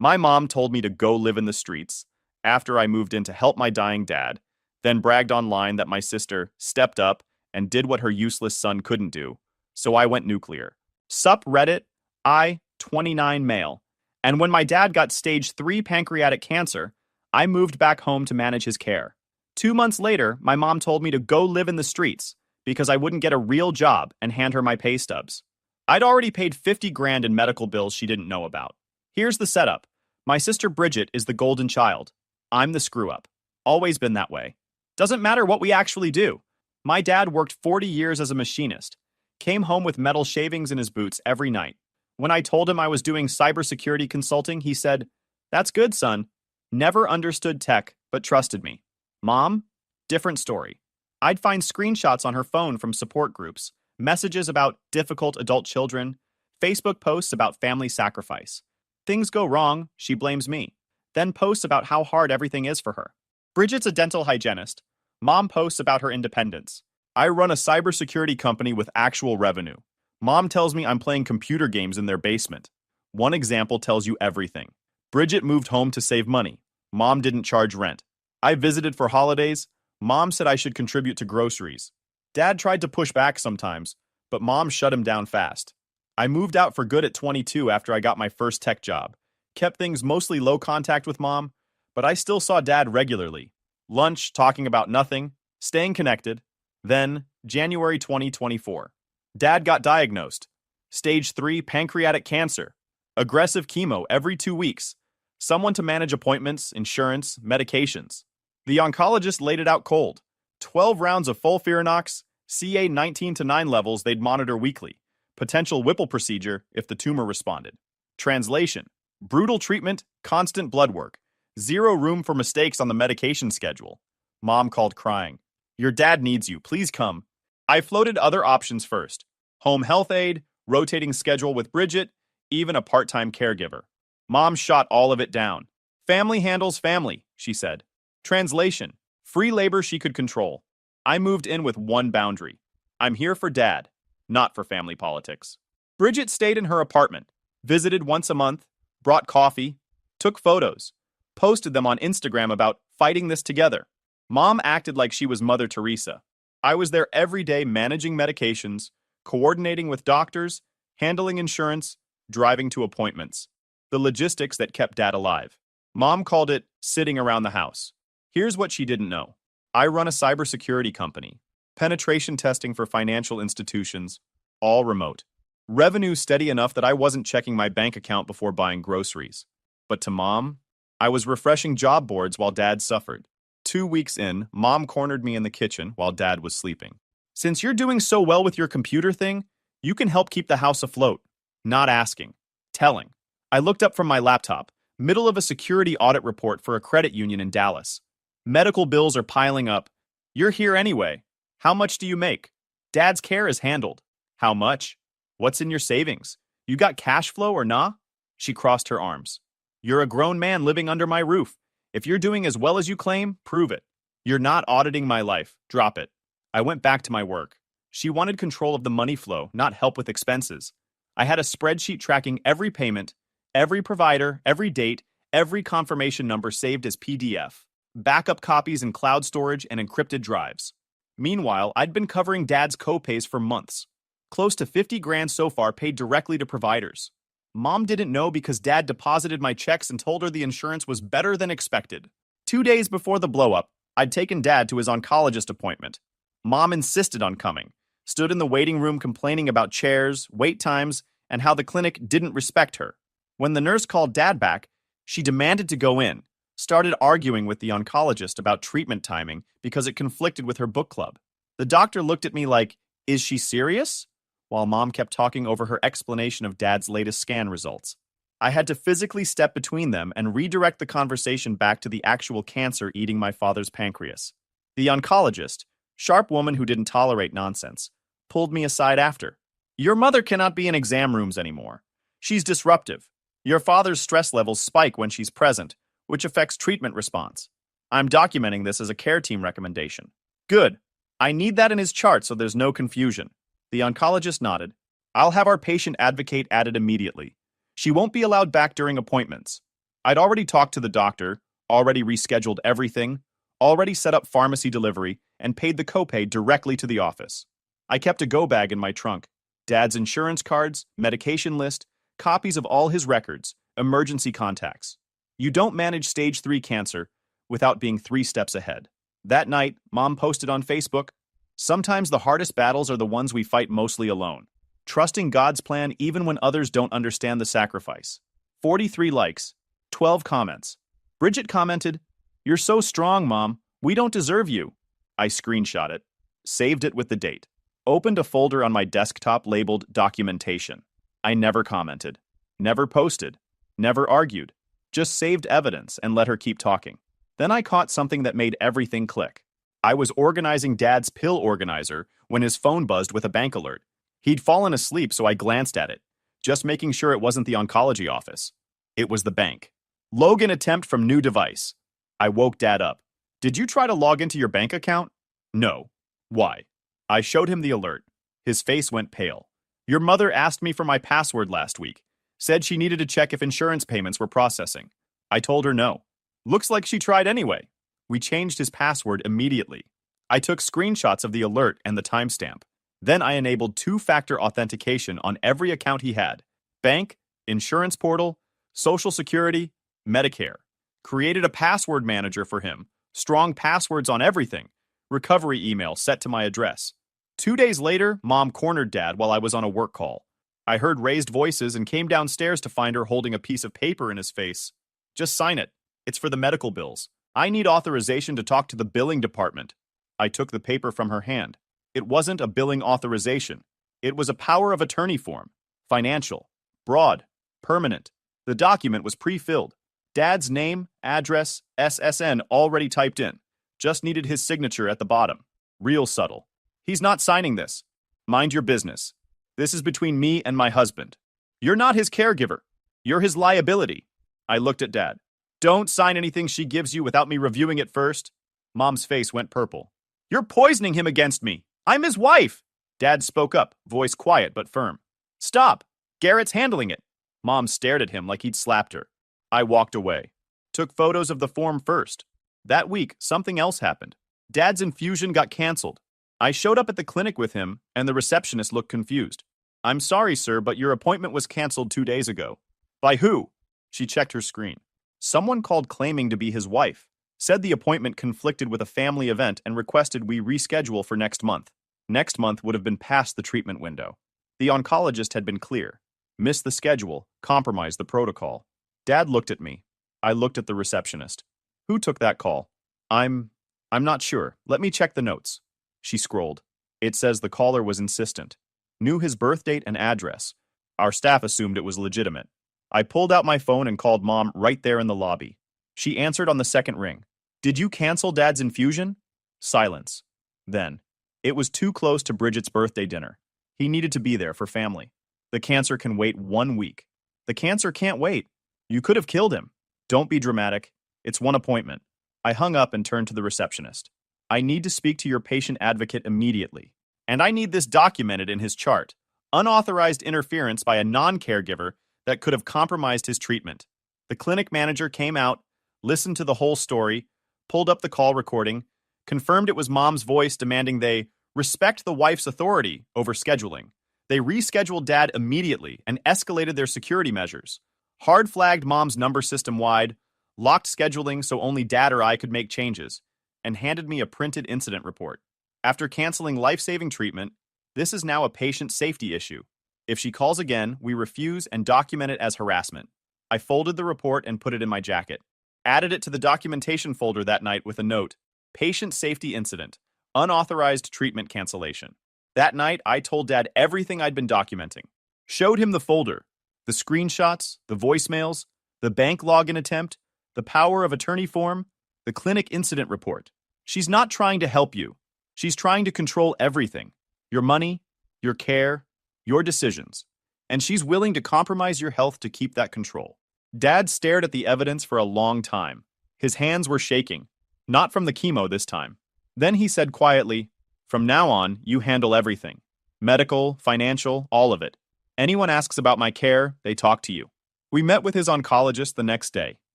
My mom told me to go live in the streets after I moved in to help my dying dad, then bragged online that my sister stepped up and did what her useless son couldn't do. So I went nuclear. Sup Reddit, I, 29 male. And when my dad got stage 3 pancreatic cancer, I moved back home to manage his care. 2 months later, my mom told me to go live in the streets because I wouldn't get a real job and hand her my pay stubs. I'd already paid 50 grand in medical bills she didn't know about. Here's the setup. My sister Bridget is the golden child. I'm the screw up. Always been that way. Doesn't matter what we actually do. My dad worked 40 years as a machinist, came home with metal shavings in his boots every night. When I told him I was doing cybersecurity consulting, he said, "That's good, son." Never understood tech, but trusted me. Mom? Different story. I'd find screenshots on her phone from support groups, messages about difficult adult children, Facebook posts about family sacrifice. Things go wrong, she blames me. Then posts about how hard everything is for her. Bridget's a dental hygienist. Mom posts about her independence. I run a cybersecurity company with actual revenue. Mom tells me I'm playing computer games in their basement. One example tells you everything. Bridget moved home to save money. Mom didn't charge rent. I visited for holidays. Mom said I should contribute to groceries. Dad tried to push back sometimes, but Mom shut him down fast. I moved out for good at 22 after I got my first tech job. Kept things mostly low contact with Mom, but I still saw Dad regularly. Lunch, talking about nothing, staying connected. Then, January 2024. Dad got diagnosed. Stage 3 pancreatic cancer. Aggressive chemo every 2 weeks. Someone to manage appointments, insurance, medications. The oncologist laid it out cold. 12 rounds of FOLFIRINOX, CA 19-9 levels they'd monitor weekly. Potential Whipple procedure if the tumor responded. Translation: brutal treatment, constant blood work. Zero room for mistakes on the medication schedule. Mom called crying. "Your dad needs you, please come." I floated other options first. Home health aide, rotating schedule with Bridget, even a part-time caregiver. Mom shot all of it down. Family handles family, she said. Translation: free labor she could control. I moved in with one boundary. I'm here for Dad, not for family politics. Bridget stayed in her apartment, visited once a month, brought coffee, took photos, posted them on Instagram about fighting this together. Mom acted like she was Mother Teresa. I was there every day managing medications, coordinating with doctors, handling insurance, driving to appointments. The logistics that kept Dad alive. Mom called it sitting around the house. Here's what she didn't know. I run a cybersecurity company. Penetration testing for financial institutions, all remote. Revenue steady enough that I wasn't checking my bank account before buying groceries. But to Mom, I was refreshing job boards while Dad suffered. 2 weeks in, Mom cornered me in the kitchen while Dad was sleeping. "Since you're doing so well with your computer thing, you can help keep the house afloat." Not asking. Telling. I looked up from my laptop, middle of a security audit report for a credit union in Dallas. Medical bills are piling up. "You're here anyway. How much do you make?" "Dad's care is handled." "How much?" "What's in your savings? You got cash flow or nah?" She crossed her arms. "You're a grown man living under my roof. If you're doing as well as you claim, prove it. You're not auditing my life. Drop it." I went back to my work. She wanted control of the money flow, not help with expenses. I had a spreadsheet tracking every payment, every provider, every date, every confirmation number saved as PDF, backup copies in cloud storage and encrypted drives. Meanwhile, I'd been covering Dad's co-pays for months. Close to 50 grand so far paid directly to providers. Mom didn't know because Dad deposited my checks and told her the insurance was better than expected. 2 days before the blow-up, I'd taken Dad to his oncologist appointment. Mom insisted on coming, stood in the waiting room complaining about chairs, wait times, and how the clinic didn't respect her. When the nurse called Dad back, she demanded to go in, started arguing with the oncologist about treatment timing because it conflicted with her book club. The doctor looked at me like, "Is she serious?" While Mom kept talking over her explanation of Dad's latest scan results. I had to physically step between them and redirect the conversation back to the actual cancer eating my father's pancreas. The oncologist, sharp woman who didn't tolerate nonsense, pulled me aside after. "Your mother cannot be in exam rooms anymore. She's disruptive. Your father's stress levels spike when she's present, which affects treatment response. I'm documenting this as a care team recommendation." "Good. I need that in his chart so there's no confusion." The oncologist nodded. "I'll have our patient advocate added immediately. She won't be allowed back during appointments." I'd already talked to the doctor, already rescheduled everything, already set up pharmacy delivery, and paid the copay directly to the office. I kept a go bag in my trunk. Dad's insurance cards, medication list, copies of all his records, emergency contacts. You don't manage stage 3 cancer without being 3 steps ahead. That night, Mom posted on Facebook, "Sometimes the hardest battles are the ones we fight mostly alone. Trusting God's plan even when others don't understand the sacrifice." 43 likes, 12 comments. Bridget commented, "You're so strong, Mom. We don't deserve you." I screenshot it, saved it with the date, opened a folder on my desktop labeled Documentation. I never commented, never posted, never argued, just saved evidence and let her keep talking. Then I caught something that made everything click. I was organizing Dad's pill organizer when his phone buzzed with a bank alert. He'd fallen asleep, so I glanced at it, just making sure it wasn't the oncology office. It was the bank. "Logan attempt from new device." I woke Dad up. "Did you try to log into your bank account?" "No." "Why?" I showed him the alert. His face went pale. "Your mother asked me for my password last week. Said she needed to check if insurance payments were processing. I told her no. Looks like she tried anyway." We changed his password immediately. I took screenshots of the alert and the timestamp. Then I enabled 2-factor authentication on every account he had: bank, insurance portal, Social Security, Medicare. Created a password manager for him, strong passwords on everything, recovery email set to my address. 2 days later, Mom cornered Dad while I was on a work call. I heard raised voices and came downstairs to find her holding a piece of paper in his face. "Just sign it. It's for the medical bills. I need authorization to talk to the billing department." I took the paper from her hand. It wasn't a billing authorization. It was a power of attorney form. Financial. Broad. Permanent. The document was pre-filled. Dad's name, address, SSN already typed in. Just needed his signature at the bottom. Real subtle. "He's not signing this. Mind your business. This is between me and my husband. You're not his caregiver. You're his liability." I looked at Dad. "Don't sign anything she gives you without me reviewing it first." Mom's face went purple. "You're poisoning him against me. I'm his wife." Dad spoke up, voice quiet but firm. "Stop. Garrett's handling it." Mom stared at him like he'd slapped her. I walked away. Took photos of the form first. That week, something else happened. Dad's infusion got canceled. I showed up at the clinic with him, and the receptionist looked confused. "I'm sorry, sir, but your appointment was canceled 2 days ago." "By who?" She checked her screen. Someone called claiming to be his wife. Said the appointment conflicted with a family event and requested we reschedule for next month. Next month would have been past the treatment window. The oncologist had been clear. Missed the schedule, compromised the protocol. Dad looked at me. I looked at the receptionist. "Who took that call?" I'm not sure. Let me check the notes." She scrolled. It says the caller was insistent. Knew his birth date and address. Our staff assumed it was legitimate. I pulled out my phone and called Mom right there in the lobby. She answered on the second ring. "Did you cancel Dad's infusion?" Silence. Then, "It was too close to Bridget's birthday dinner. He needed to be there for family. The cancer can wait 1 week." "The cancer can't wait. You could have killed him." "Don't be dramatic. It's 1 appointment." I hung up and turned to the receptionist. "I need to speak to your patient advocate immediately. And I need this documented in his chart. Unauthorized interference by a non-caregiver that could have compromised his treatment." The clinic manager came out, listened to the whole story, pulled up the call recording, confirmed it was Mom's voice demanding they respect the wife's authority over scheduling. They rescheduled Dad immediately and escalated their security measures. Hard flagged Mom's number system-wide, locked scheduling so only Dad or I could make changes, and handed me a printed incident report. After canceling life-saving treatment, this is now a patient safety issue. If she calls again, we refuse and document it as harassment. I folded the report and put it in my jacket. Added it to the documentation folder that night with a note: "Patient safety incident. Unauthorized treatment cancellation." That night, I told Dad everything I'd been documenting. Showed him the folder, the screenshots, the voicemails, the bank login attempt, the power of attorney form, the clinic incident report. She's not trying to help you. She's trying to control everything. Your money, your care, your decisions. And she's willing to compromise your health to keep that control. Dad stared at the evidence for a long time. His hands were shaking. Not from the chemo this time. Then he said quietly, "From now on, you handle everything. Medical, financial, all of it. Anyone asks about my care, they talk to you." We met with his oncologist the next day.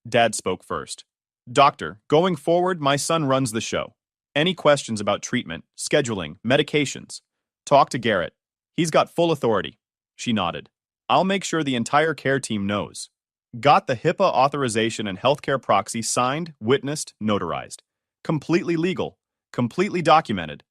Dad spoke first. Doctor, going forward, my son runs the show. Any questions about treatment, scheduling, medications? Talk to Garrett. He's got full authority. She nodded. I'll make sure the entire care team knows. Got the HIPAA authorization and healthcare proxy signed, witnessed, notarized. Completely legal. Completely documented.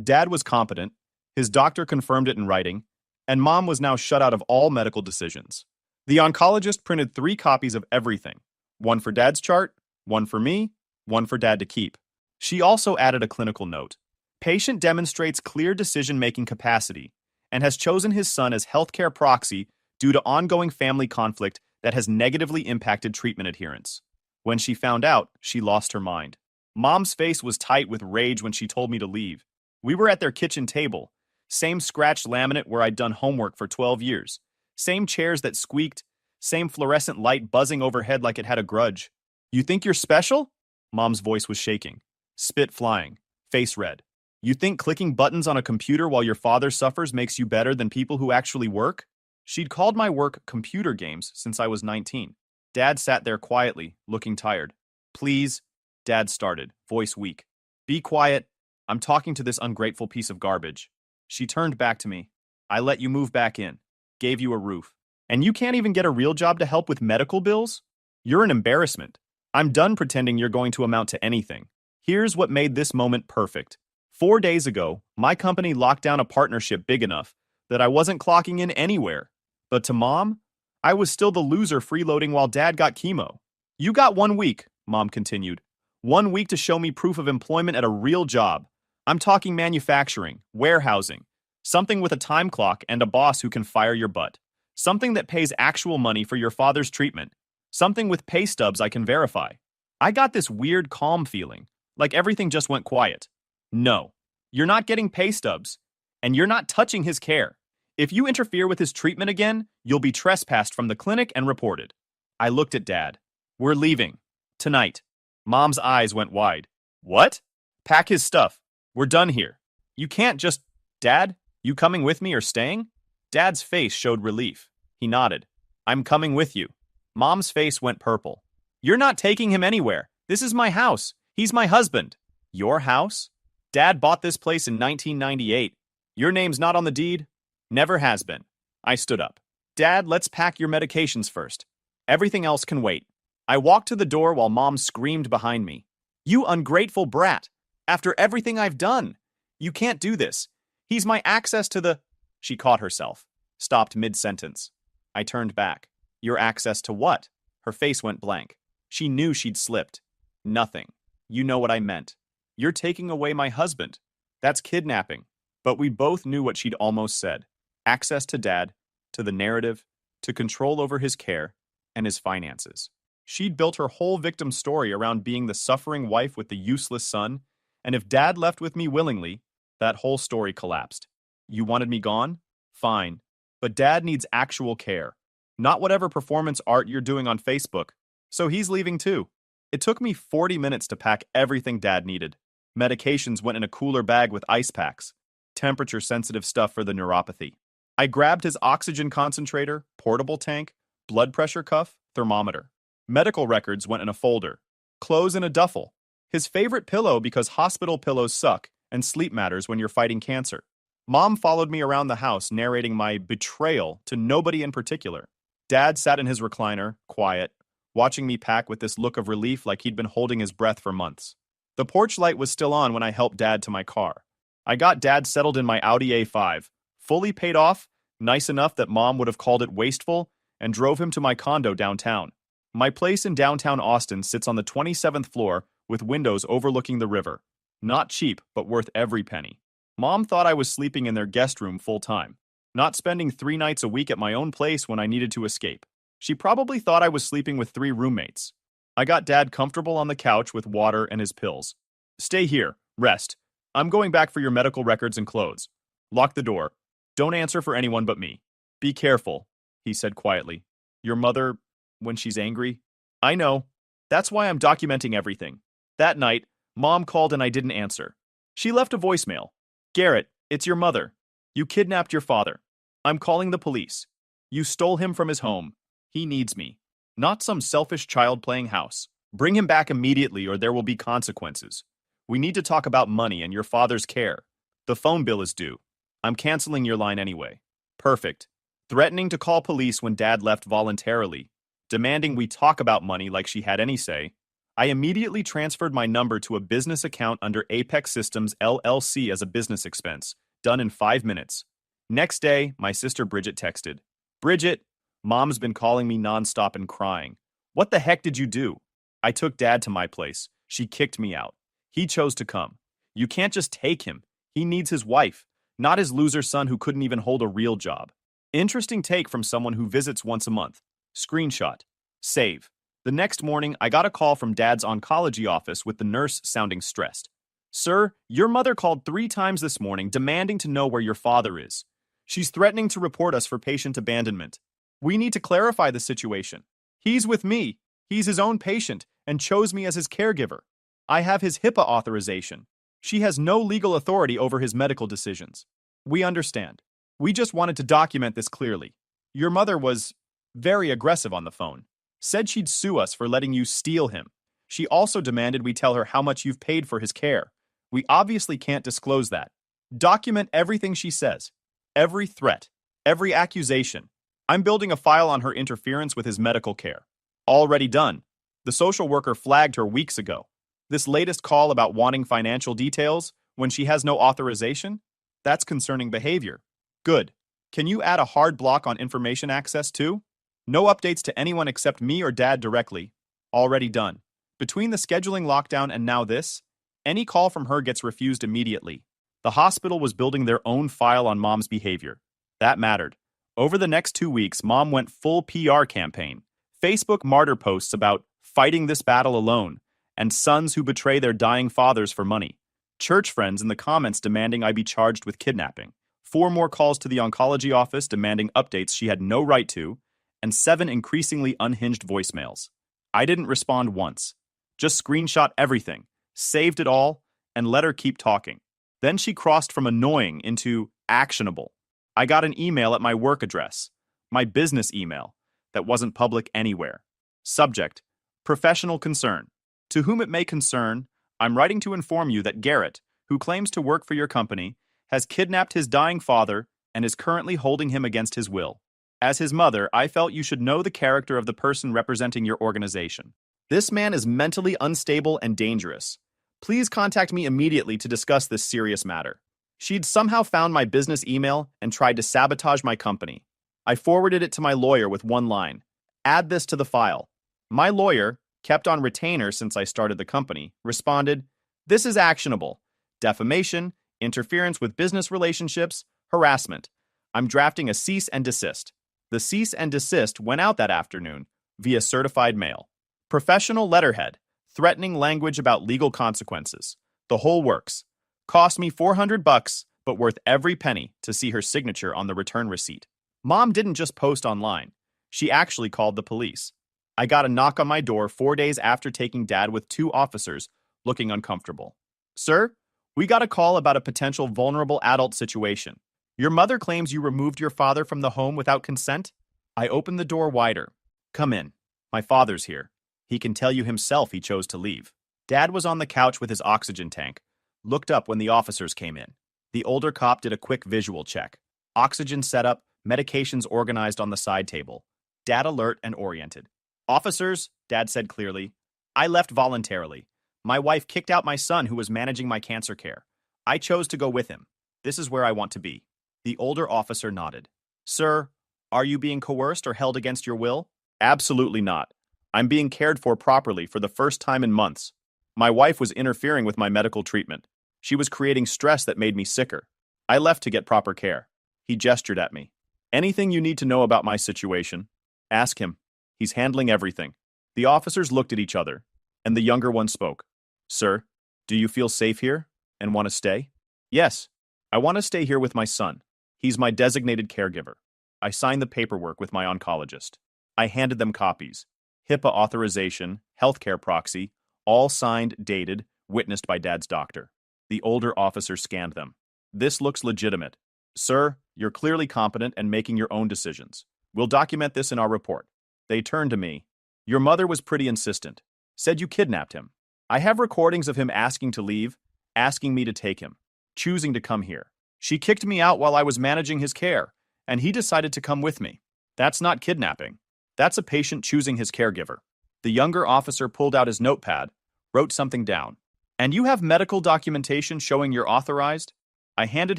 Dad was competent. His doctor confirmed it in writing. And Mom was now shut out of all medical decisions. The oncologist printed 3 copies of everything. One for Dad's chart, one for me, one for Dad to keep. She also added a clinical note. Patient demonstrates clear decision-making capacity and has chosen his son as healthcare proxy due to ongoing family conflict that has negatively impacted treatment adherence. When she found out, she lost her mind. Mom's face was tight with rage when she told me to leave. We were at their kitchen table. Same scratched laminate where I'd done homework for 12 years. Same chairs that squeaked. Same fluorescent light buzzing overhead like it had a grudge. You think you're special? Mom's voice was shaking. Spit flying. Face red. You think clicking buttons on a computer while your father suffers makes you better than people who actually work? She'd called my work computer games since I was 19. Dad sat there quietly, looking tired. Please, Dad started, voice weak. Be quiet. I'm talking to this ungrateful piece of garbage. She turned back to me. I let you move back in. Gave you a roof. And you can't even get a real job to help with medical bills? You're an embarrassment. I'm done pretending you're going to amount to anything. Here's what made this moment perfect. 4 days ago, my company locked down a partnership big enough that I wasn't clocking in anywhere. But to Mom, I was still the loser freeloading while Dad got chemo. You got 1 week, Mom continued. 1 week to show me proof of employment at a real job. I'm talking manufacturing, warehousing, something with a time clock and a boss who can fire your butt. Something that pays actual money for your father's treatment. Something with pay stubs I can verify. I got this weird calm feeling, like everything just went quiet. No, you're not getting pay stubs, and you're not touching his care. If you interfere with his treatment again, you'll be trespassed from the clinic and reported. I looked at Dad. We're leaving. Tonight. Mom's eyes went wide. What? Pack his stuff. We're done here. You can't just... Dad, you coming with me or staying? Dad's face showed relief. He nodded. I'm coming with you. Mom's face went purple. You're not taking him anywhere. This is my house. He's my husband. Your house? Dad bought this place in 1998. Your name's not on the deed? Never has been. I stood up. Dad, let's pack your medications first. Everything else can wait. I walked to the door while Mom screamed behind me. You ungrateful brat. After everything I've done. You can't do this. He's my access to the... She caught herself. Stopped mid-sentence. I turned back. Your access to what? Her face went blank. She knew she'd slipped. Nothing. You know what I meant. You're taking away my husband. That's kidnapping. But we both knew what she'd almost said. Access to Dad, to the narrative, to control over his care, and his finances. She'd built her whole victim story around being the suffering wife with the useless son, and if Dad left with me willingly, that whole story collapsed. You wanted me gone? Fine. But Dad needs actual care. Not whatever performance art you're doing on Facebook. So he's leaving too. It took me 40 minutes to pack everything Dad needed. Medications went in a cooler bag with ice packs. Temperature-sensitive stuff for the neuropathy. I grabbed his oxygen concentrator, portable tank, blood pressure cuff, thermometer. Medical records went in a folder. Clothes in a duffel. His favorite pillow because hospital pillows suck and sleep matters when you're fighting cancer. Mom followed me around the house narrating my betrayal to nobody in particular. Dad sat in his recliner, quiet, watching me pack with this look of relief like he'd been holding his breath for months. The porch light was still on when I helped Dad to my car. I got Dad settled in my Audi A5, fully paid off, nice enough that Mom would have called it wasteful, and drove him to my condo downtown. My place in downtown Austin sits on the 27th floor with windows overlooking the river. Not cheap, but worth every penny. Mom thought I was sleeping in their guest room full time, not spending 3 nights a week at my own place when I needed to escape. She probably thought I was sleeping with 3 roommates. I got Dad comfortable on the couch with water and his pills. Stay here. Rest. I'm going back for your medical records and clothes. Lock the door. Don't answer for anyone but me. Be careful, he said quietly. Your mother, when she's angry? I know. That's why I'm documenting everything. That night, Mom called and I didn't answer. She left a voicemail. Garrett, it's your mother. You kidnapped your father. I'm calling the police. You stole him from his home. He needs me. Not some selfish child playing house. Bring him back immediately or there will be consequences. We need to talk about money and your father's care. The phone bill is due. I'm canceling your line anyway. Perfect. Threatening to call police when dad left voluntarily. Demanding we talk about money like she had any say. I immediately transferred my number to a business account under Apex Systems LLC as a business expense. Done in 5 minutes. Next day, my sister Bridget texted. Bridget, Mom's been calling me nonstop and crying. What the heck did you do? I took Dad to my place. She kicked me out. He chose to come. You can't just take him. He needs his wife, not his loser son who couldn't even hold a real job. Interesting take from someone who visits once a month. Screenshot. Save. The next morning, I got a call from Dad's oncology office with the nurse sounding stressed. Sir, your mother called 3 times this morning demanding to know where your father is. She's threatening to report us for patient abandonment. We need to clarify the situation. He's with me. He's his own patient and chose me as his caregiver. I have his HIPAA authorization. She has no legal authority over his medical decisions. We understand. We just wanted to document this clearly. Your mother was very aggressive on the phone. Said she'd sue us for letting you steal him. She also demanded we tell her how much you've paid for his care. We obviously can't disclose that. Document everything she says. Every threat. Every accusation. I'm building a file on her interference with his medical care. Already done. The social worker flagged her weeks ago. This latest call about wanting financial details when she has no authorization? That's concerning behavior. Good. Can you add a hard block on information access too? No updates to anyone except me or Dad directly. Already done. Between the scheduling lockdown and now this, any call from her gets refused immediately. The hospital was building their own file on Mom's behavior. That mattered. Over the next 2 weeks, Mom went full PR campaign. Facebook martyr posts about fighting this battle alone and sons who betray their dying fathers for money. Church friends in the comments demanding I be charged with kidnapping. 4 more calls to the oncology office demanding updates she had no right to, and 7 increasingly unhinged voicemails. I didn't respond once. Just screenshot everything, saved it all, and let her keep talking. Then she crossed from annoying into actionable. I got an email at my work address, my business email, that wasn't public anywhere. Subject: professional concern. To whom it may concern, I'm writing to inform you that Garrett, who claims to work for your company, has kidnapped his dying father and is currently holding him against his will. As his mother, I felt you should know the character of the person representing your organization. This man is mentally unstable and dangerous. Please contact me immediately to discuss this serious matter. She'd somehow found my business email and tried to sabotage my company. I forwarded it to my lawyer with one line. Add this to the file. My lawyer, kept on retainer since I started the company, responded, this is actionable. Defamation, interference with business relationships, harassment. I'm drafting a cease and desist. The cease and desist went out that afternoon via certified mail. Professional letterhead, threatening language about legal consequences. The whole works. Cost me $400, but worth every penny to see her signature on the return receipt. Mom didn't just post online. She actually called the police. I got a knock on my door 4 days after taking Dad with 2 officers, looking uncomfortable. Sir, we got a call about a potential vulnerable adult situation. Your mother claims you removed your father from the home without consent? I opened the door wider. Come in. My father's here. He can tell you himself he chose to leave. Dad was on the couch with his oxygen tank. Looked up when the officers came in. The older cop did a quick visual check. Oxygen set up, medications organized on the side table. Dad alert and oriented. Officers, Dad said clearly, I left voluntarily. My wife kicked out my son who was managing my cancer care. I chose to go with him. This is where I want to be. The older officer nodded. Sir, are you being coerced or held against your will? Absolutely not. I'm being cared for properly for the first time in months. My wife was interfering with my medical treatment. She was creating stress that made me sicker. I left to get proper care. He gestured at me. Anything you need to know about my situation? Ask him. He's handling everything. The officers looked at each other, and the younger one spoke. Sir, do you feel safe here and want to stay? Yes, I want to stay here with my son. He's my designated caregiver. I signed the paperwork with my oncologist. I handed them copies. HIPAA authorization, healthcare proxy, all signed, dated, witnessed by Dad's doctor. The older officer scanned them. This looks legitimate. Sir, you're clearly competent and making your own decisions. We'll document this in our report. They turned to me. Your mother was pretty insistent. Said you kidnapped him. I have recordings of him asking to leave, asking me to take him, choosing to come here. She kicked me out while I was managing his care, and he decided to come with me. That's not kidnapping. That's a patient choosing his caregiver. The younger officer pulled out his notepad, wrote something down. And you have medical documentation showing you're authorized? I handed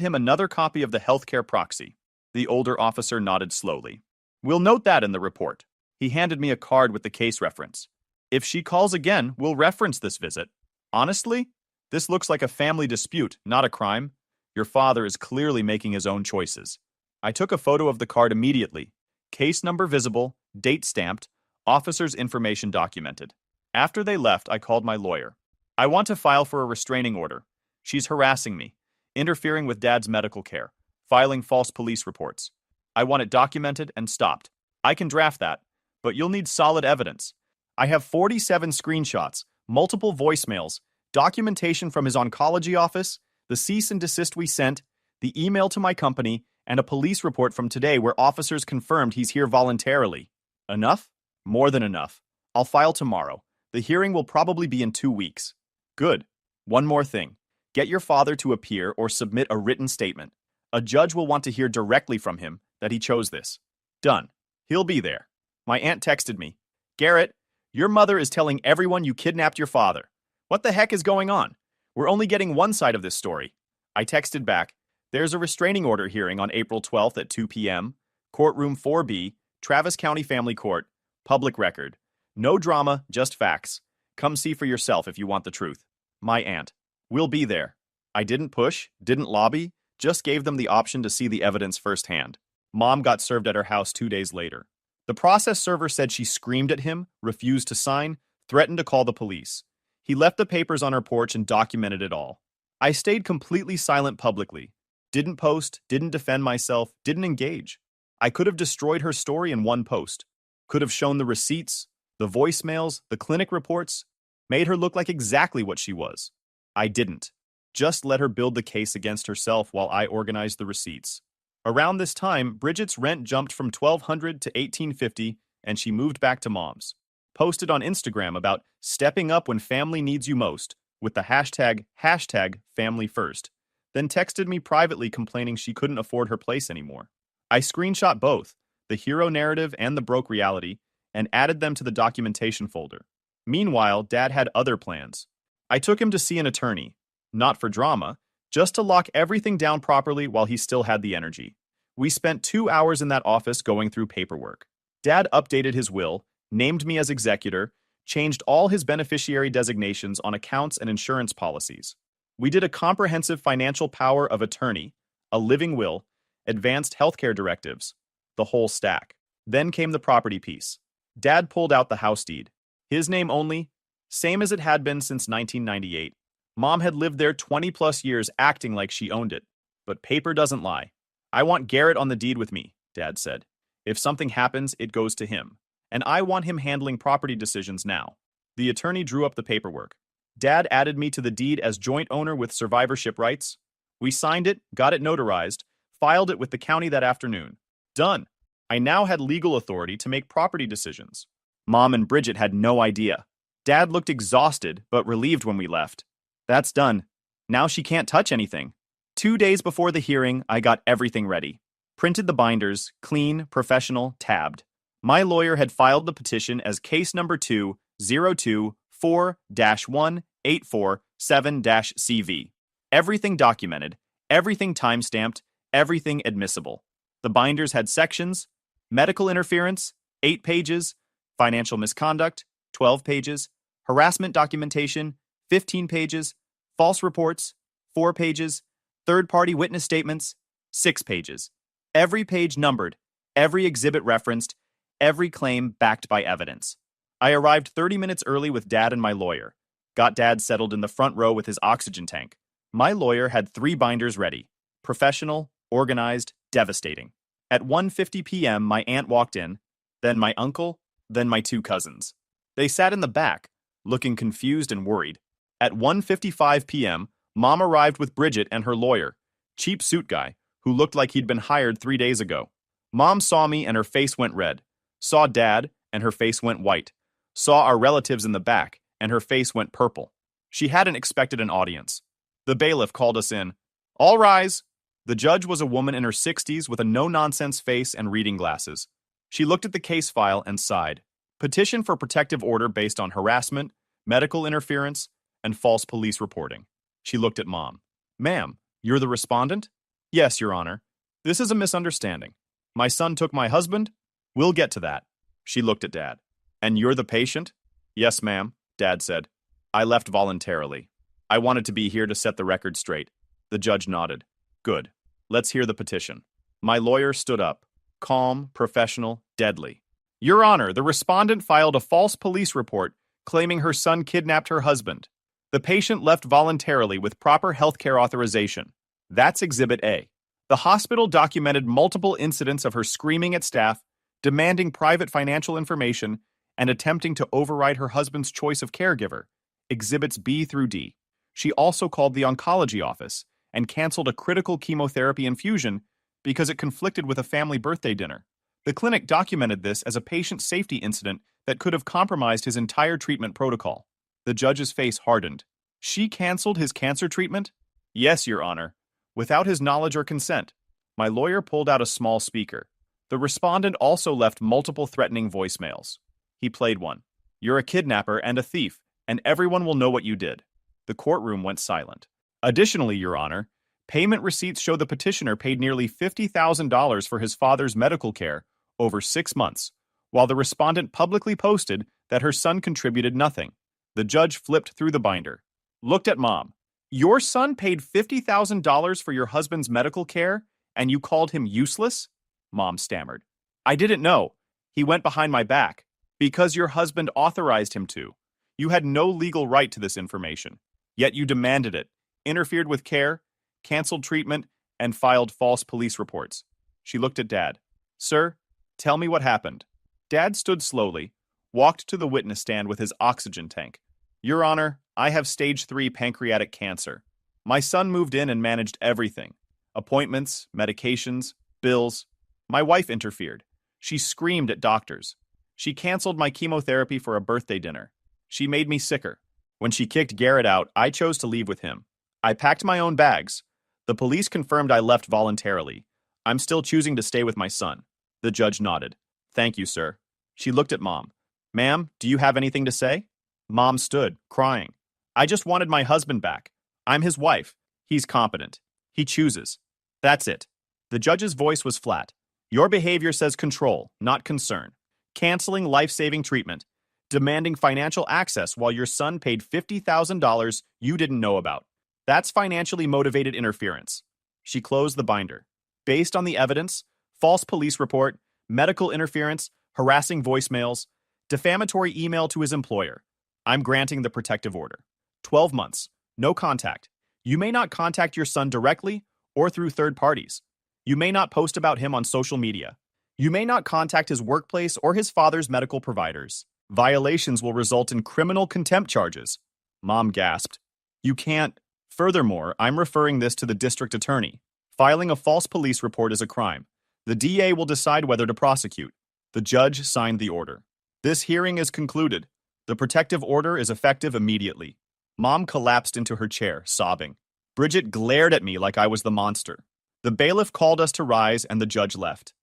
him another copy of the healthcare proxy. The older officer nodded slowly. We'll note that in the report. He handed me a card with the case reference. If she calls again, we'll reference this visit. Honestly, this looks like a family dispute, not a crime. Your father is clearly making his own choices. I took a photo of the card immediately. Case number visible, date stamped, officer's information documented. After they left, I called my lawyer. I want to file for a restraining order. She's harassing me, interfering with Dad's medical care, filing false police reports. I want it documented and stopped. I can draft that, but you'll need solid evidence. I have 47 screenshots, multiple voicemails, documentation from his oncology office, the cease and desist we sent, the email to my company, and a police report from today where officers confirmed he's here voluntarily. Enough? More than enough. I'll file tomorrow. The hearing will probably be in 2 weeks. Good. One more thing. Get your father to appear or submit a written statement. A judge will want to hear directly from him that he chose this. Done. He'll be there. My aunt texted me. Garrett, your mother is telling everyone you kidnapped your father. What the heck is going on? We're only getting one side of this story. I texted back. There's a restraining order hearing on April 12th at 2 p.m. Courtroom 4B, Travis County Family Court. Public record. No drama, just facts. Come see for yourself if you want the truth. My aunt. We'll be there. I didn't push, didn't lobby, just gave them the option to see the evidence firsthand. Mom got served at her house 2 days later. The process server said she screamed at him, refused to sign, threatened to call the police. He left the papers on her porch and documented it all. I stayed completely silent publicly. Didn't post, didn't defend myself, didn't engage. I could have destroyed her story in one post. Could have shown the receipts, the voicemails, the clinic reports, made her look like exactly what she was. I didn't. Just let her build the case against herself while I organized the receipts. Around this time, Bridget's rent jumped from $1,200 to $1,850, and she moved back to Mom's. Posted on Instagram about stepping up when family needs you most, with the hashtag #FamilyFirst. Then texted me privately complaining she couldn't afford her place anymore. I screenshot both, the hero narrative and the broke reality, and added them to the documentation folder. Meanwhile, Dad had other plans. I took him to see an attorney, not for drama, just to lock everything down properly while he still had the energy. We spent 2 hours in that office going through paperwork. Dad updated his will, named me as executor, changed all his beneficiary designations on accounts and insurance policies. We did a comprehensive financial power of attorney, a living will, advanced healthcare directives, the whole stack. Then came the property piece. Dad pulled out the house deed. His name only, same as it had been since 1998. Mom had lived there 20-plus years acting like she owned it. But paper doesn't lie. I want Garrett on the deed with me, Dad said. If something happens, it goes to him. And I want him handling property decisions now. The attorney drew up the paperwork. Dad added me to the deed as joint owner with survivorship rights. We signed it, got it notarized, filed it with the county that afternoon. Done. I now had legal authority to make property decisions. Mom and Bridget had no idea. Dad looked exhausted, but relieved when we left. That's done. Now she can't touch anything. 2 days before the hearing, I got everything ready. Printed the binders, clean, professional, tabbed. My lawyer had filed the petition as case number 2-024-1-847-CV. Everything documented, everything timestamped, everything admissible. The binders had sections: medical interference, 8 pages, financial misconduct, 12 pages, harassment documentation, 15 pages, false reports, 4 pages, third-party witness statements, 6 pages. Every page numbered, every exhibit referenced, every claim backed by evidence. I arrived 30 minutes early with Dad and my lawyer. Got Dad settled in the front row with his oxygen tank. My lawyer had 3 binders ready. Professional, organized, devastating. At 1:50 p.m., my aunt walked in, then my uncle, then my 2 cousins. They sat in the back, looking confused and worried. At 1:55 p.m., Mom arrived with Bridget and her lawyer, cheap suit guy, who looked like he'd been hired 3 days ago. Mom saw me and her face went red. Saw Dad and her face went white. saw our relatives in the back, and her face went purple. She hadn't expected an audience. The bailiff called us in. All rise. The judge was a woman in her 60s with a no-nonsense face and reading glasses. She looked at the case file and sighed. Petition for protective order based on harassment, medical interference, and false police reporting. She looked at Mom. Ma'am, you're the respondent? Yes, Your Honor. This is a misunderstanding. My son took my husband? We'll get to that. She looked at Dad. And you're the patient? Yes, ma'am, Dad said. I left voluntarily. I wanted to be here to set the record straight. The judge nodded. Good. Let's hear the petition. My lawyer stood up. Calm, professional, deadly. Your Honor, the respondent filed a false police report claiming her son kidnapped her husband. The patient left voluntarily with proper healthcare authorization. That's Exhibit A. The hospital documented multiple incidents of her screaming at staff, demanding private financial information, and attempting to override her husband's choice of caregiver. Exhibits B through D. She also called the oncology office and canceled a critical chemotherapy infusion because it conflicted with a family birthday dinner. The clinic documented this as a patient safety incident that could have compromised his entire treatment protocol. The judge's face hardened. She canceled his cancer treatment? Yes, Your Honor. Without his knowledge or consent. My lawyer pulled out a small speaker. The respondent also left multiple threatening voicemails. He played one. You're a kidnapper and a thief, and everyone will know what you did. The courtroom went silent. Additionally, Your Honor, payment receipts show the petitioner paid nearly $50,000 for his father's medical care over 6 months, while the respondent publicly posted that her son contributed nothing. The judge flipped through the binder, looked at Mom. Your son paid $50,000 for your husband's medical care, and you called him useless? Mom stammered. I didn't know. He went behind my back. Because your husband authorized him to. You had no legal right to this information. Yet you demanded it, interfered with care, canceled treatment, and filed false police reports. She looked at Dad. Sir, tell me what happened. Dad stood slowly, walked to the witness stand with his oxygen tank. Your Honor, I have stage 3 pancreatic cancer. My son moved in and managed everything. Appointments, medications, bills. My wife interfered. She screamed at doctors. She canceled my chemotherapy for a birthday dinner. She made me sicker. When she kicked Garrett out, I chose to leave with him. I packed my own bags. The police confirmed I left voluntarily. I'm still choosing to stay with my son. The judge nodded. Thank you, sir. She looked at Mom. Ma'am, do you have anything to say? Mom stood, crying. I just wanted my husband back. I'm his wife. He's competent. He chooses. That's it. The judge's voice was flat. Your behavior says control, not concern. Canceling life-saving treatment. Demanding financial access while your son paid $50,000 you didn't know about. That's financially motivated interference. She closed the binder. Based on the evidence, false police report, medical interference, harassing voicemails, defamatory email to his employer. I'm granting the protective order. 12 months. No contact. You may not contact your son directly or through third parties. You may not post about him on social media. You may not contact his workplace or his father's medical providers. Violations will result in criminal contempt charges. Mom gasped. You can't. Furthermore, I'm referring this to the district attorney. Filing a false police report is a crime. The DA will decide whether to prosecute. The judge signed the order. This hearing is concluded. The protective order is effective immediately. Mom collapsed into her chair, sobbing. Bridget glared at me like I was the monster. The bailiff called us to rise and the judge left.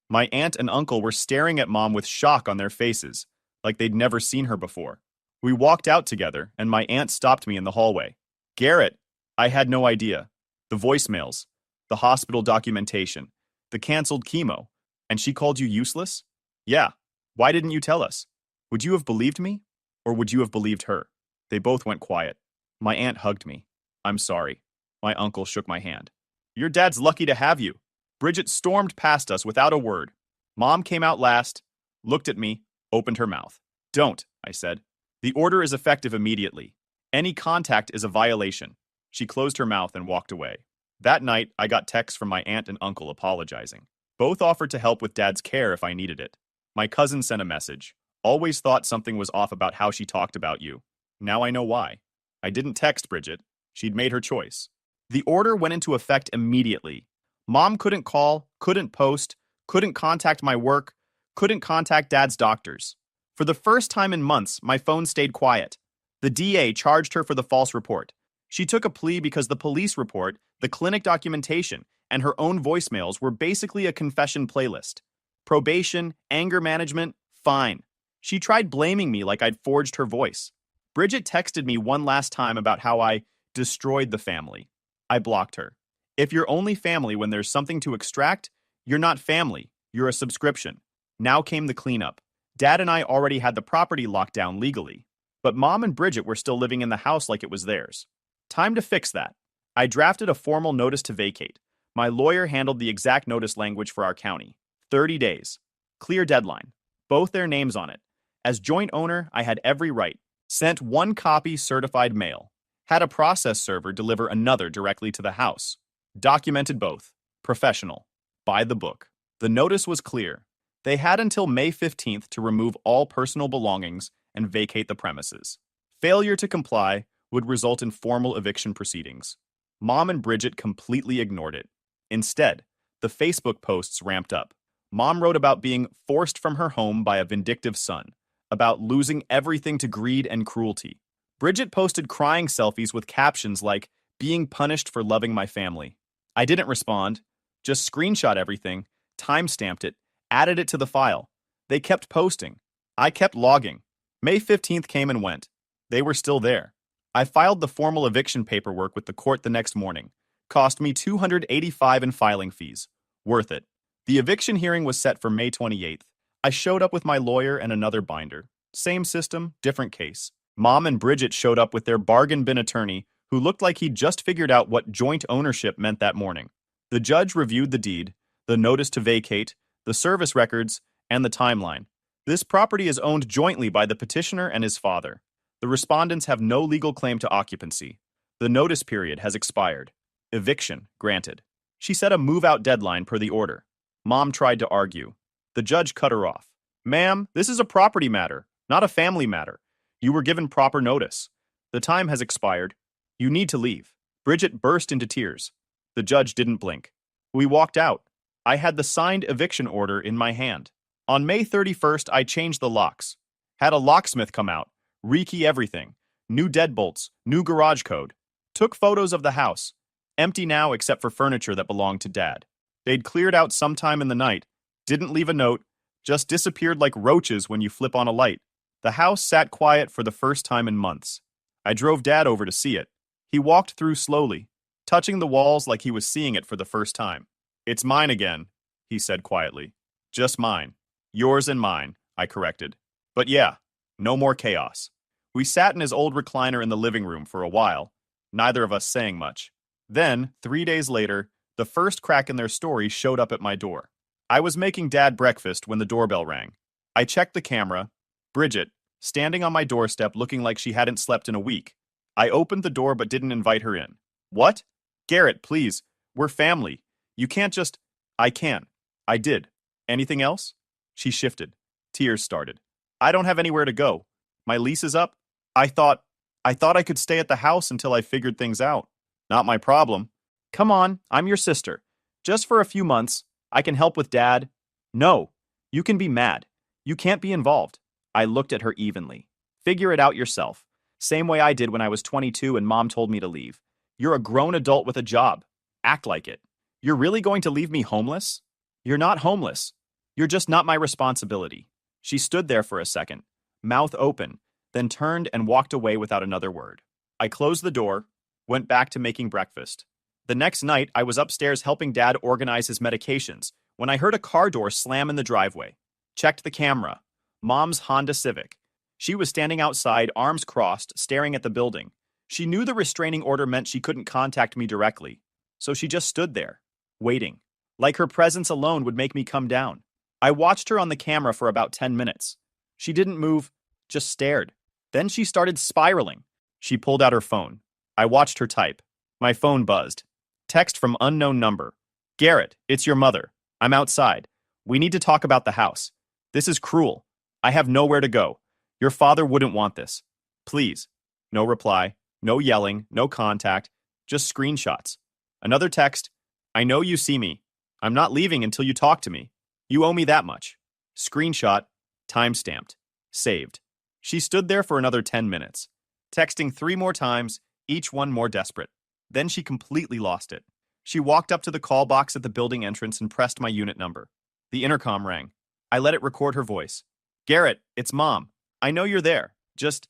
My aunt and uncle were staring at Mom with shock on their faces, like they'd never seen her before. We walked out together, and my aunt stopped me in the hallway. Garrett, I had no idea. The voicemails, the hospital documentation, the canceled chemo, and she called you useless? Yeah. Why didn't you tell us? Would you have believed me? Or would you have believed her? They both went quiet. My aunt hugged me. I'm sorry. My uncle shook my hand. Your dad's lucky to have you. Bridget stormed past us without a word. Mom came out last, looked at me, opened her mouth. Don't, I said. The order is effective immediately. Any contact is a violation. She closed her mouth and walked away. That night, I got texts from my aunt and uncle apologizing. Both offered to help with Dad's care if I needed it. My cousin sent a message. Always thought something was off about how she talked about you. Now I know why. I didn't text Bridget. She'd made her choice. The order went into effect immediately. Mom couldn't call, couldn't post, couldn't contact my work, couldn't contact Dad's doctors. For the first time in months, my phone stayed quiet. The DA charged her for the false report. She took a plea because the police report, the clinic documentation, and her own voicemails were basically a confession playlist. Probation, anger management, fine. She tried blaming me like I'd forged her voice. Bridget texted me one last time about how I destroyed the family. I blocked her. If you're only family when there's something to extract, you're not family, you're a subscription. Now came the cleanup. Dad and I already had the property locked down legally, but Mom and Bridget were still living in the house like it was theirs. Time to fix that. I drafted a formal notice to vacate. My lawyer handled the exact notice language for our county. 30 days. Clear deadline. Both their names on it. As joint owner, I had every right. Sent 1 copy certified mail. Had a process server deliver another directly to the house. Documented both. Professional. By the book. The notice was clear. They had until May 15th to remove all personal belongings and vacate the premises. Failure to comply would result in formal eviction proceedings. Mom and Bridget completely ignored it. Instead, the Facebook posts ramped up. Mom wrote about being forced from her home by a vindictive son, about losing everything to greed and cruelty. Bridget posted crying selfies with captions like, "Being punished for loving my family." I didn't respond, just screenshot everything, timestamped it, added it to the file. They kept posting. I kept logging. May 15th came and went. They were still there. I filed the formal eviction paperwork with the court the next morning. Cost me $285 in filing fees. Worth it. The eviction hearing was set for May 28th. I showed up with my lawyer and another binder. Same system, different case. Mom and Bridget showed up with their bargain bin attorney, who looked like he'd just figured out what joint ownership meant that morning. The judge reviewed the deed, the notice to vacate, the service records, and the timeline. This property is owned jointly by the petitioner and his father. The respondents have no legal claim to occupancy. The notice period has expired. Eviction granted. She set a move-out deadline per the order. Mom tried to argue. The judge cut her off. "Ma'am, this is a property matter, not a family matter. You were given proper notice. The time has expired. You need to leave." Bridget burst into tears. The judge didn't blink. We walked out. I had the signed eviction order in my hand. On May 31st, I changed the locks. Had a locksmith come out, rekey everything. New deadbolts, new garage code. Took photos of the house. Empty now except for furniture that belonged to Dad. They'd cleared out sometime in the night. Didn't leave a note. Just disappeared like roaches when you flip on a light. The house sat quiet for the first time in months. I drove Dad over to see it. He walked through slowly, touching the walls like he was seeing it for the first time. "It's mine again," he said quietly. "Just mine. Yours and mine," I corrected. "But yeah, no more chaos." We sat in his old recliner in the living room for a while, neither of us saying much. Then, 3 days later, the first crack in their story showed up at my door. I was making Dad breakfast when the doorbell rang. I checked the camera. Bridget, standing on my doorstep looking like she hadn't slept in a week. I opened the door but didn't invite her in. "What?" "Garrett, please. We're family. You can't just—" "I can. I did. Anything else?" She shifted. Tears started. "I don't have anywhere to go. My lease is up. I thought I could stay at the house until I figured things out." "Not my problem." "Come on, I'm your sister. Just for a few months. I can help with Dad." "No. You can be mad. You can't be involved." I looked at her evenly. "Figure it out yourself. Same way I did when I was 22 and Mom told me to leave. You're a grown adult with a job. Act like it. You're really going to leave me homeless?" "You're not homeless. You're just not my responsibility." She stood there for a second, mouth open, then turned and walked away without another word. I closed the door, went back to making breakfast. The next night, I was upstairs helping Dad organize his medications when I heard a car door slam in the driveway. Checked the camera. Mom's Honda Civic. She was standing outside, arms crossed, staring at the building. She knew the restraining order meant she couldn't contact me directly, so she just stood there, waiting. Like her presence alone would make me come down. I watched her on the camera for about 10 minutes. She didn't move, just stared. Then she started spiraling. She pulled out her phone. I watched her type. My phone buzzed. Text from unknown number. "Garrett, it's your mother. I'm outside. We need to talk about the house. This is cruel. I have nowhere to go. Your father wouldn't want this. Please." No reply, no yelling, no contact, just screenshots. Another text. "I know you see me. I'm not leaving until you talk to me. You owe me that much." Screenshot, timestamped. Saved. She stood there for another 10 minutes, texting 3 more times, each one more desperate. Then she completely lost it. She walked up to the call box at the building entrance and pressed my unit number. The intercom rang. I let it record her voice. Garrett, it's Mom. I know you're there. Just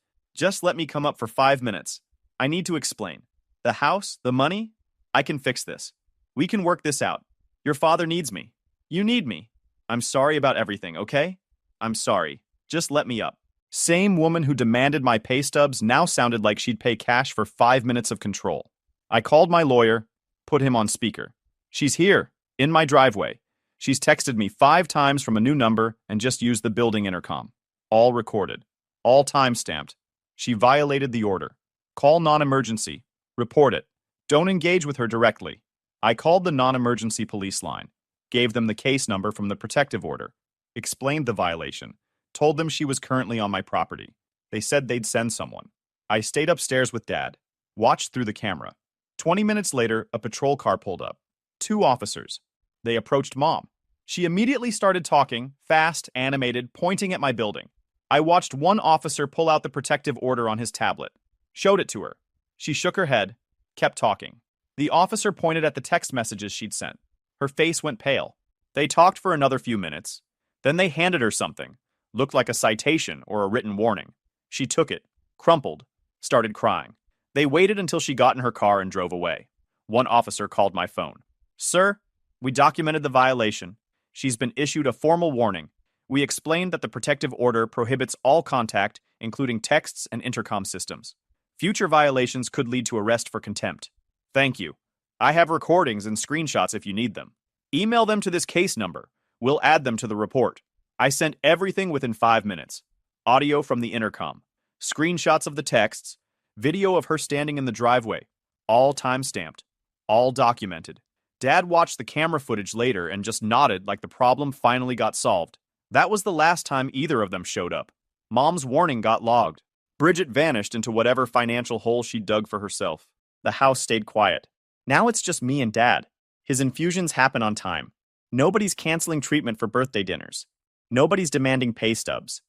let me come up for 5 minutes. I need to explain. The house, the money? I can fix this. We can work this out. Your father needs me. You need me. I'm sorry about everything, okay? I'm sorry. Just let me up. Same woman who demanded my pay stubs now sounded like she'd pay cash for 5 minutes of control. I called my lawyer, put him on speaker. She's here, in my driveway. She's texted me 5 times from a new number and just used the building intercom. All recorded. All time-stamped. She violated the order. Call non-emergency. Report it. Don't engage with her directly. I called the non-emergency police line, gave them the case number from the protective order, explained the violation, told them she was currently on my property. They said they'd send someone. I stayed upstairs with Dad, watched through the camera. 20 minutes later, a patrol car pulled up. 2 officers. They approached Mom. She immediately started talking, fast, animated, pointing at my building. I watched one officer pull out the protective order on his tablet, showed it to her. She shook her head, kept talking. The officer pointed at the text messages she'd sent. Her face went pale. They talked for another few minutes. Then they handed her something. Looked like a citation or a written warning. She took it, crumpled, started crying. They waited until she got in her car and drove away. One officer called my phone. Sir, we documented the violation. She's been issued a formal warning. We explained that the protective order prohibits all contact, including texts and intercom systems. Future violations could lead to arrest for contempt. Thank you. I have recordings and screenshots if you need them. Email them to this case number. We'll add them to the report. I sent everything within 5 minutes. Audio from the intercom. Screenshots of the texts. Video of her standing in the driveway. All time-stamped. All documented. Dad watched the camera footage later and just nodded like the problem finally got solved. That was the last time either of them showed up. Mom's warning got logged. Bridget vanished into whatever financial hole she dug for herself. The house stayed quiet. Now it's just me and Dad. His infusions happen on time. Nobody's canceling treatment for birthday dinners. Nobody's demanding pay stubs.